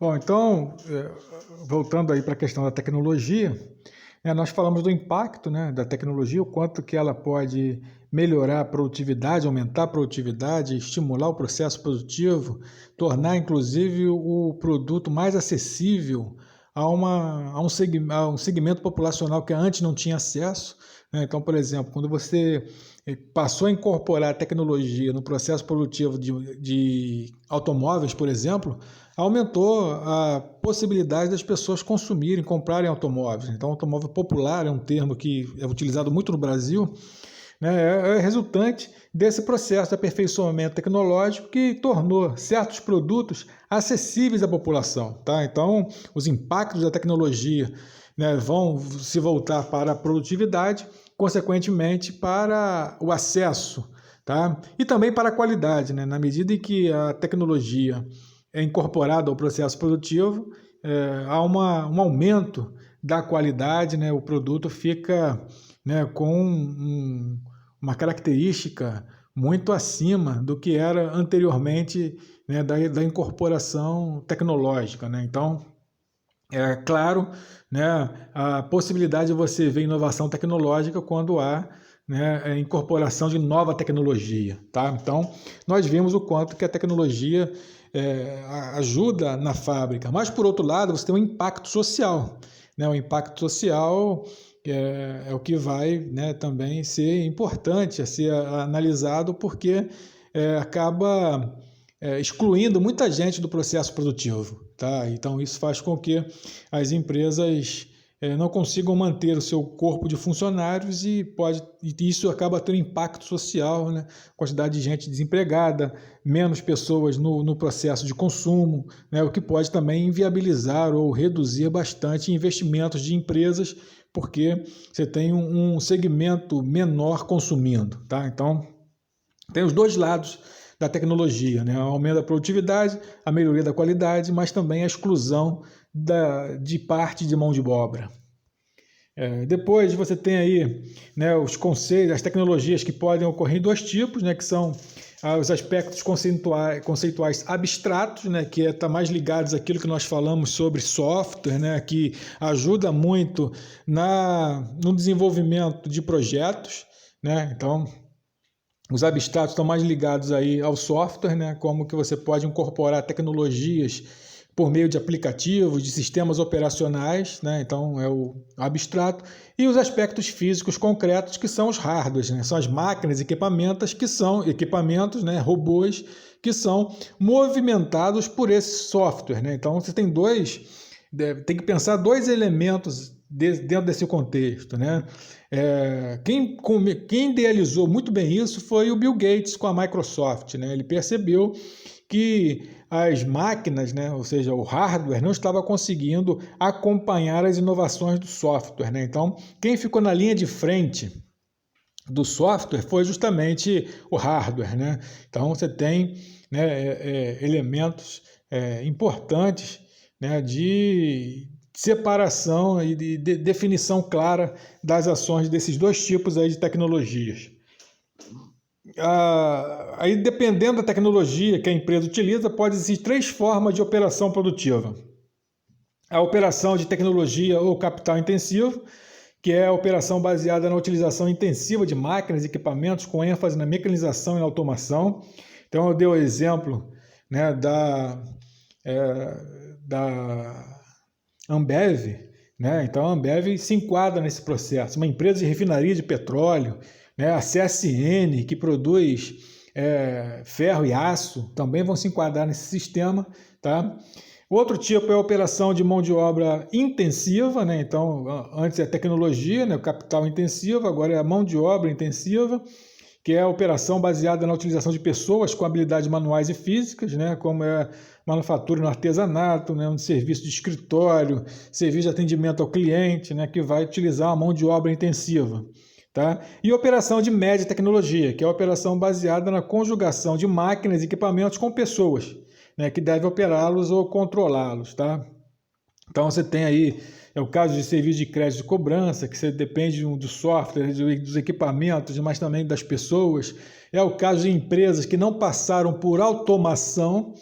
Bom, então, voltando aí para a questão da tecnologia, nós falamos do impacto, né, da tecnologia, o quanto que ela pode melhorar a produtividade, aumentar a produtividade, estimular o processo produtivo, tornar inclusive o produto mais acessível a um segmento populacional que antes não tinha acesso, né? Então, por exemplo, quando você passou a incorporar a tecnologia no processo produtivo de automóveis, por exemplo, aumentou a possibilidade das pessoas consumirem, comprarem automóveis. Então, automóvel popular é um termo que é utilizado muito no Brasil, né? É resultante desse processo de aperfeiçoamento tecnológico que tornou certos produtos acessíveis à população. Tá? Então, os impactos da tecnologia, né, vão se voltar para a produtividade, consequentemente para o acesso, tá? E também para a qualidade, né? Na medida em que a tecnologia é incorporada ao processo produtivo, há um aumento da qualidade, né? O produto fica, né, com uma característica muito acima do que era anteriormente, né, da incorporação tecnológica, né? Então, é claro, né, a possibilidade de você ver inovação tecnológica quando há, né, a incorporação de nova tecnologia. Tá? Então, nós vimos o quanto que a tecnologia ajuda na fábrica, mas, por outro lado, você tem um impacto social. Né? O impacto social é o que vai, né, também ser importante a ser analisado, porque acaba excluindo muita gente do processo produtivo. Tá? Então, isso faz com que as empresas não consigam manter o seu corpo de funcionários e isso acaba tendo impacto social, né? Quantidade de gente desempregada, menos pessoas no processo de consumo, né? O que pode também inviabilizar ou reduzir bastante investimentos de empresas, porque você tem um segmento menor consumindo. Tá? Então, tem os dois lados da tecnologia, né? O aumento da produtividade, a melhoria da qualidade, mas também a exclusão de parte de mão de obra. Depois você tem aí, né, os conceitos, as tecnologias que podem ocorrer em dois tipos, né, que são os aspectos conceituais abstratos, né, que está mais ligados àquilo que nós falamos sobre software, né, que ajuda muito no desenvolvimento de projetos, né? Então, os abstratos estão mais ligados aí ao software, né? Como que você pode incorporar tecnologias por meio de aplicativos, de sistemas operacionais, né? Então é o abstrato. E os aspectos físicos concretos, que são os hardwares, né? São as máquinas, equipamentos, que são equipamentos, né? Robôs, que são movimentados por esse software, né? Então você tem que pensar dois elementos dentro desse contexto, né? Quem idealizou muito bem isso foi o Bill Gates com a Microsoft, né? Ele percebeu que as máquinas, né, ou seja, o hardware, não estava conseguindo acompanhar as inovações do software, né? Então, quem ficou na linha de frente do software foi justamente o hardware, né? Então, você tem, né, elementos importantes, né, de separação e de definição clara das ações desses dois tipos aí de tecnologias. Aí, dependendo da tecnologia que a empresa utiliza, pode existir três formas de operação produtiva. A operação de tecnologia ou capital intensivo, que é a operação baseada na utilização intensiva de máquinas e equipamentos com ênfase na mecanização e na automação. Então, eu dei o exemplo, né, da Ambev, né? Então a Ambev se enquadra nesse processo. Uma empresa de refinaria de petróleo, né? A CSN, que produz ferro e aço, também vão se enquadrar nesse sistema. Tá? Outro tipo é a operação de mão de obra intensiva, né? Então, antes é a tecnologia, né? O capital intensivo, agora é a mão de obra intensiva, que é a operação baseada na utilização de pessoas com habilidades manuais e físicas, né? Como é manufatura no artesanato, né? Um serviço de escritório, serviço de atendimento ao cliente, né? Que vai utilizar a mão de obra intensiva. Tá? E operação de média tecnologia, que é a operação baseada na conjugação de máquinas e equipamentos com pessoas, né? Que devem operá-los ou controlá-los. Tá? Então você tem aí, é o caso de serviço de crédito de cobrança, que você depende do software, dos equipamentos, mas também das pessoas. É o caso de empresas que não passaram por automação,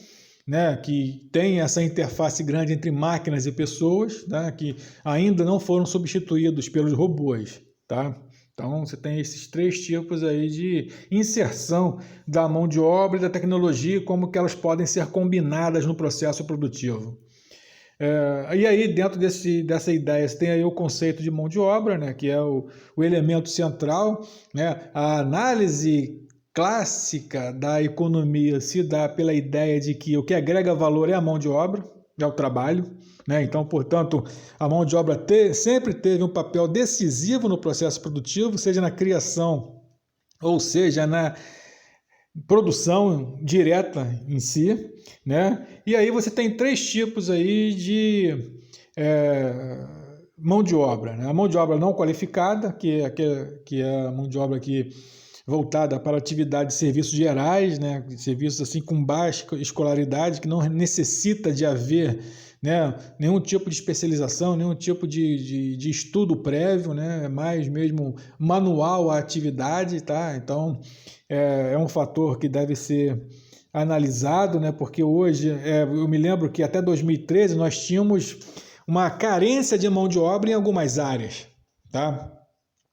né, que tem essa interface grande entre máquinas e pessoas, tá, que ainda não foram substituídos pelos robôs, tá? Então, você tem esses três tipos aí de inserção da mão de obra e da tecnologia, como que elas podem ser combinadas no processo produtivo. E aí, dentro dessa ideia, você tem aí o conceito de mão de obra, né, que é o elemento central, né, a análise clássica da economia se dá pela ideia de que o que agrega valor é a mão de obra, é o trabalho, né? Então, portanto, a mão de obra sempre teve um papel decisivo no processo produtivo, seja na criação ou seja na produção direta em si, né? E aí você tem três tipos aí de mão de obra, né? A mão de obra não qualificada, que é a mão de obra que voltada para atividades de serviços gerais, né? Serviços assim com baixa escolaridade, que não necessita de haver, né, nenhum tipo de especialização, nenhum tipo de estudo prévio, né? É mais mesmo manual a atividade, tá? Então, é um fator que deve ser analisado, né? Porque hoje, eu me lembro que até 2013 nós tínhamos uma carência de mão de obra em algumas áreas, tá?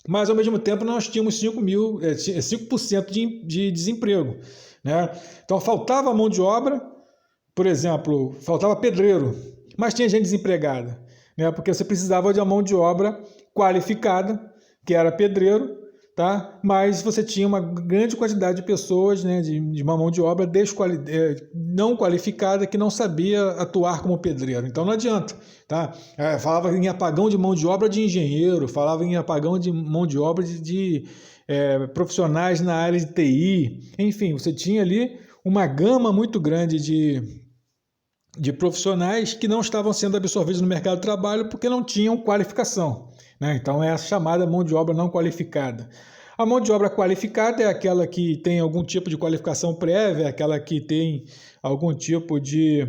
Mas, ao mesmo tempo, nós tínhamos 5% de desemprego, né? Então, faltava mão de obra, por exemplo, faltava pedreiro, mas tinha gente desempregada, né? Porque você precisava de uma mão de obra qualificada, que era pedreiro, tá? Mas você tinha uma grande quantidade de pessoas, né, de uma mão de obra não qualificada, que não sabia atuar como pedreiro. Então não adianta, tá? Falava em apagão de mão de obra de engenheiro, falava em apagão de mão de obra de profissionais na área de TI. Enfim, você tinha ali uma gama muito grande de profissionais que não estavam sendo absorvidos no mercado de trabalho porque não tinham qualificação, né? Então é a chamada mão de obra não qualificada. A mão de obra qualificada é aquela que tem algum tipo de qualificação prévia, é aquela que tem algum tipo de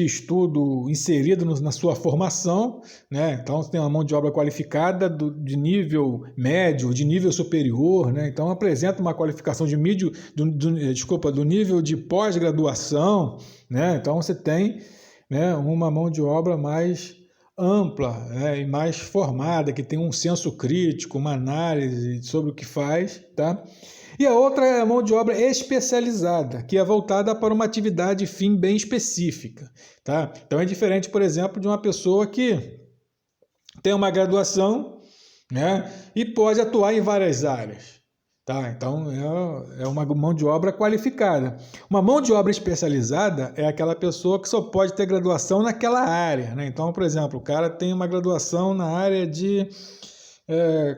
estudo inserido na sua formação, né? Então você tem uma mão de obra qualificada de nível médio, de nível superior, né? Então apresenta uma qualificação de do nível de pós-graduação, né? Então você tem, né, uma mão de obra mais ampla, né, e mais formada, que tem um senso crítico, uma análise sobre o que faz, tá? E a outra é a mão de obra especializada, que é voltada para uma atividade fim bem específica, tá? Então é diferente, por exemplo, de uma pessoa que tem uma graduação, né, e pode atuar em várias áreas. Tá, então é uma mão de obra qualificada. Uma mão de obra especializada é aquela pessoa que só pode ter graduação naquela área, né? Então, por exemplo, o cara tem uma graduação na área de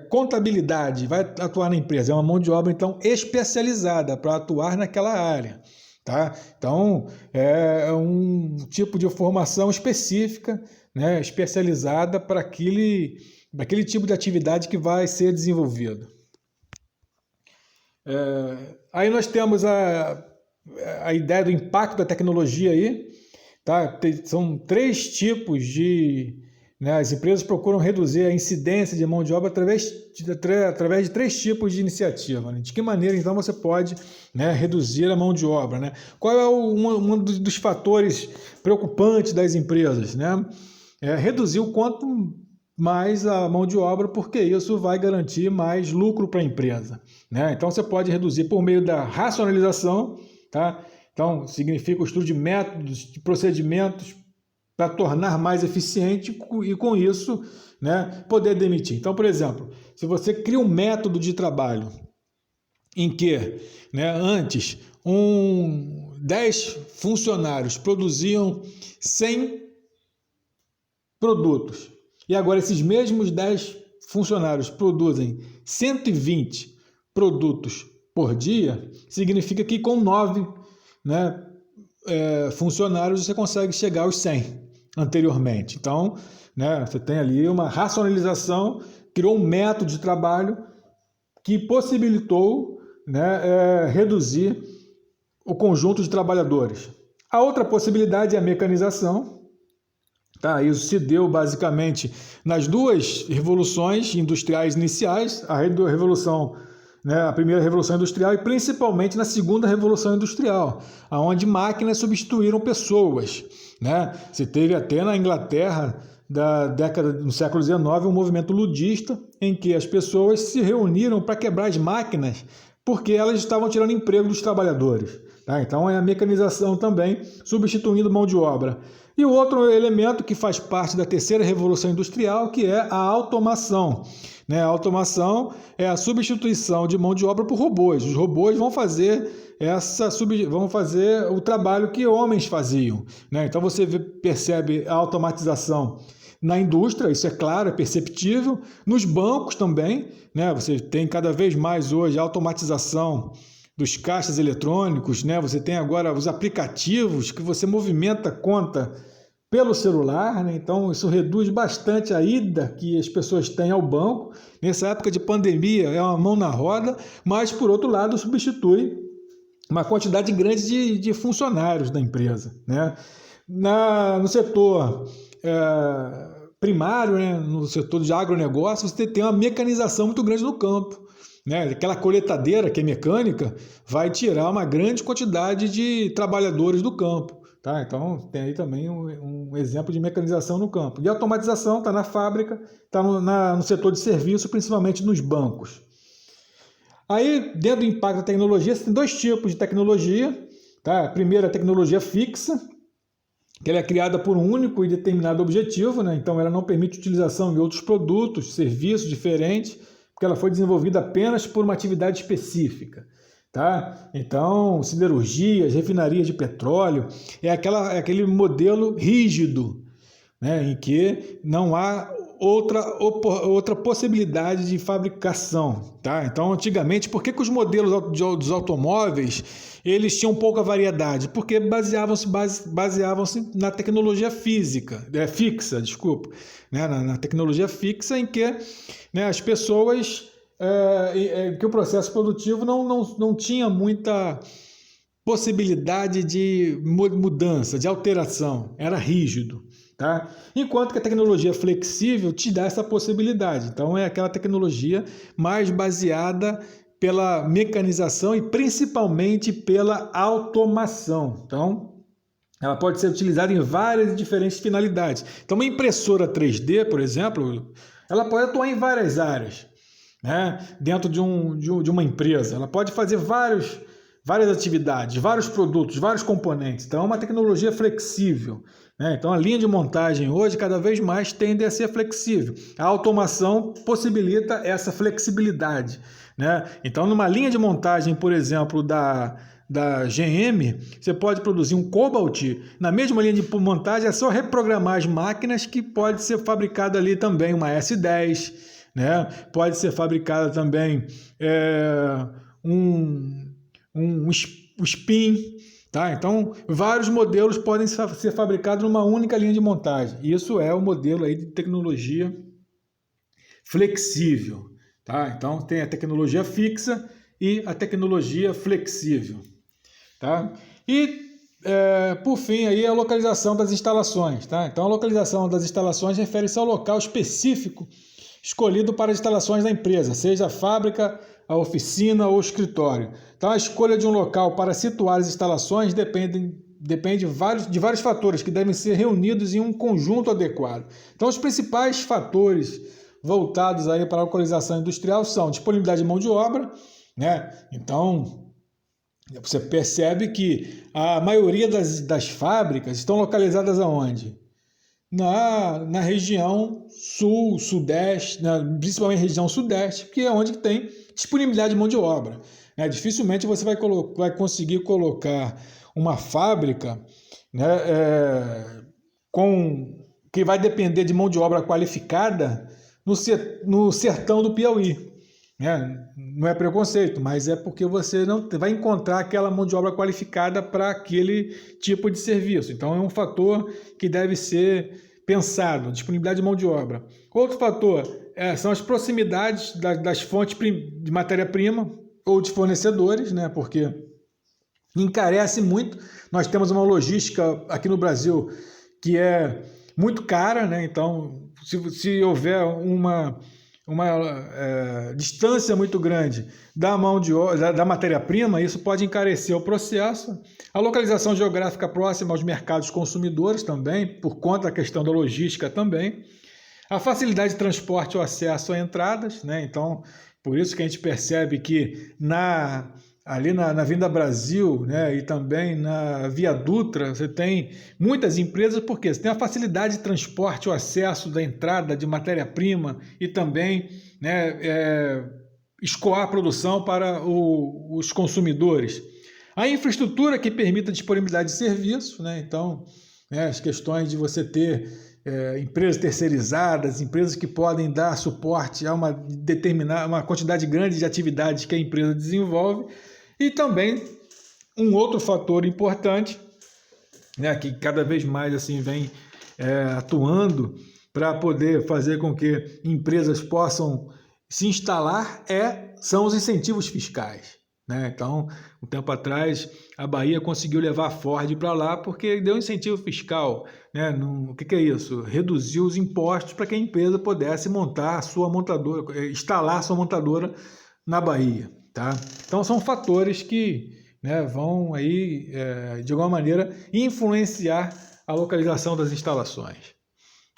contabilidade, vai atuar na empresa. É uma mão de obra, então, especializada para atuar naquela área. Tá? Então, é um tipo de formação específica, né, especializada para aquele tipo de atividade que vai ser desenvolvido. Aí nós temos a ideia do impacto da tecnologia aí, tá? São três tipos né, as empresas procuram reduzir a incidência de mão de obra através de três tipos de iniciativa, né? De que maneira, então, você pode, né, reduzir a mão de obra, né? Qual é um dos fatores preocupantes das empresas, né? Reduzir o quanto mais a mão de obra, porque isso vai garantir mais lucro para a empresa, né? Então você pode reduzir por meio da racionalização, tá? Então significa o estudo de métodos, de procedimentos para tornar mais eficiente e com isso, né, poder demitir. Então, por exemplo, se você cria um método de trabalho em que, né, antes 10 funcionários produziam 100 produtos, e agora esses mesmos 10 funcionários produzem 120 produtos por dia, significa que com 9, né, funcionários você consegue chegar aos 100 anteriormente. Então, né, você tem ali uma racionalização, criou um método de trabalho que possibilitou, né, reduzir o conjunto de trabalhadores. A outra possibilidade é a mecanização. Tá, isso se deu basicamente nas duas revoluções industriais iniciais, a revolução né, a primeira revolução industrial e principalmente na segunda revolução industrial, onde máquinas substituíram pessoas, né? Se teve até na Inglaterra no século XIX um movimento ludista em que as pessoas se reuniram para quebrar as máquinas porque elas estavam tirando emprego dos trabalhadores. Tá? Então é a mecanização também substituindo mão de obra. E o outro elemento que faz parte da terceira revolução industrial, que é a automação. Né? A automação é a substituição de mão de obra por robôs. Os robôs vão fazer o trabalho que homens faziam. Né? Então você percebe a automatização na indústria, isso é claro, é perceptível. Nos bancos também, né? Você tem cada vez mais hoje a automatização dos caixas eletrônicos, né? Você tem agora os aplicativos que você movimenta conta pelo celular, né? Então isso reduz bastante a ida que as pessoas têm ao banco. Nessa época de pandemia é uma mão na roda, mas por outro lado substitui uma quantidade grande de funcionários da empresa, né? No setor primário, né? No setor de agronegócio, você tem uma mecanização muito grande no campo. Né? Aquela coletadeira que é mecânica vai tirar uma grande quantidade de trabalhadores do campo. Tá? Então tem aí também um exemplo de mecanização no campo. E a automatização está na fábrica, está no setor de serviço, principalmente nos bancos. Aí, dentro do impacto da tecnologia, você tem dois tipos de tecnologia. Tá? A primeira, a tecnologia fixa, que ela é criada por um único e determinado objetivo, né? Então ela não permite utilização de outros produtos, serviços diferentes, porque ela foi desenvolvida apenas por uma atividade específica. Tá? Então, siderurgias, refinarias de petróleo, é aquele modelo rígido, né? Em que não há outra possibilidade de fabricação. Tá? Então, antigamente, por que os modelos dos automóveis eles tinham pouca variedade? Porque baseavam-se na tecnologia fixa, desculpa, né? Na tecnologia fixa em que, né, as pessoas, que o processo produtivo não tinha muita possibilidade de mudança, de alteração, era rígido. Tá? Enquanto que a tecnologia flexível te dá essa possibilidade. Então é aquela tecnologia mais baseada pela mecanização e principalmente pela automação. Então, ela pode ser utilizada em várias e diferentes finalidades. Então, uma impressora 3D, por exemplo, ela pode atuar em várias áreas, né? Dentro de uma empresa. Ela pode fazer várias atividades, vários produtos, vários componentes. Então, é uma tecnologia flexível. Né? Então, a linha de montagem hoje cada vez mais tende a ser flexível. A automação possibilita essa flexibilidade. Né? Então, numa linha de montagem, por exemplo, da GM, você pode produzir um Cobalt. Na mesma linha de montagem, é só reprogramar as máquinas que pode ser fabricada ali também uma S10. Né? Pode ser fabricada também um spin. Tá? Então, vários modelos podem ser fabricados numa única linha de montagem. Isso é o modelo aí de tecnologia flexível. Tá? Então, tem a tecnologia fixa e a tecnologia flexível. Tá? E, por fim, aí a localização das instalações. Tá? Então, a localização das instalações refere-se ao local específico escolhido para as instalações da empresa, seja a fábrica, a oficina ou escritório. Então, a escolha de um local para situar as instalações depende de vários fatores que devem ser reunidos em um conjunto adequado. Então, os principais fatores voltados aí para a localização industrial são disponibilidade de mão de obra, né? Então, você percebe que a maioria das fábricas estão localizadas aonde? Na região sul, sudeste, principalmente região sudeste, que é onde tem disponibilidade de mão de obra. Dificilmente você vai conseguir colocar uma fábrica, né, que vai depender de mão de obra qualificada no sertão do Piauí. Não é preconceito, mas é porque você não vai encontrar aquela mão de obra qualificada para aquele tipo de serviço. Então é um fator que deve ser pensado, disponibilidade de mão de obra. Outro fator são as proximidades das fontes de matéria-prima ou de fornecedores, né? Porque encarece muito. Nós temos uma logística aqui no Brasil que é muito cara, né? Então, se houver uma distância muito grande da mão de obra, da matéria-prima, isso pode encarecer o processo. A localização geográfica próxima aos mercados consumidores também, por conta da questão da logística também. A facilidade de transporte ou acesso a entradas, né? Então, por isso que a gente percebe que ali na Avenida Brasil, né, e também na Via Dutra, você tem muitas empresas, porque você tem a facilidade de transporte, o acesso da entrada de matéria-prima e também, né, escoar a produção para os consumidores. A infraestrutura que permite a disponibilidade de serviço, né, então, né, as questões de você ter empresas terceirizadas, empresas que podem dar suporte a uma quantidade grande de atividades que a empresa desenvolve. E também um outro fator importante, né, que cada vez mais assim vem atuando para poder fazer com que empresas possam se instalar são os incentivos fiscais, né? Então, um tempo atrás, a Bahia conseguiu levar a Ford para lá porque deu incentivo fiscal, né? O que é isso? Reduziu os impostos para que a empresa pudesse montar a sua montadora, instalar a sua montadora na Bahia. Tá? Então são fatores que, né, vão aí, de alguma maneira, influenciar a localização das instalações.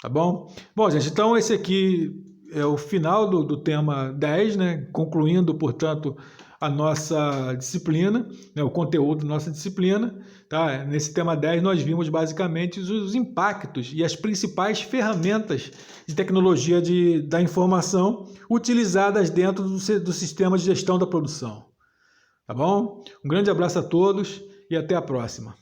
Tá bom? Bom, gente, então esse aqui é o final do tema 10, né? Concluindo, portanto, a nossa disciplina, né, o conteúdo da nossa disciplina. Tá? Nesse tema 10 nós vimos basicamente os impactos e as principais ferramentas de tecnologia da informação utilizadas dentro do sistema de gestão da produção. Tá bom? Um grande abraço a todos e até a próxima.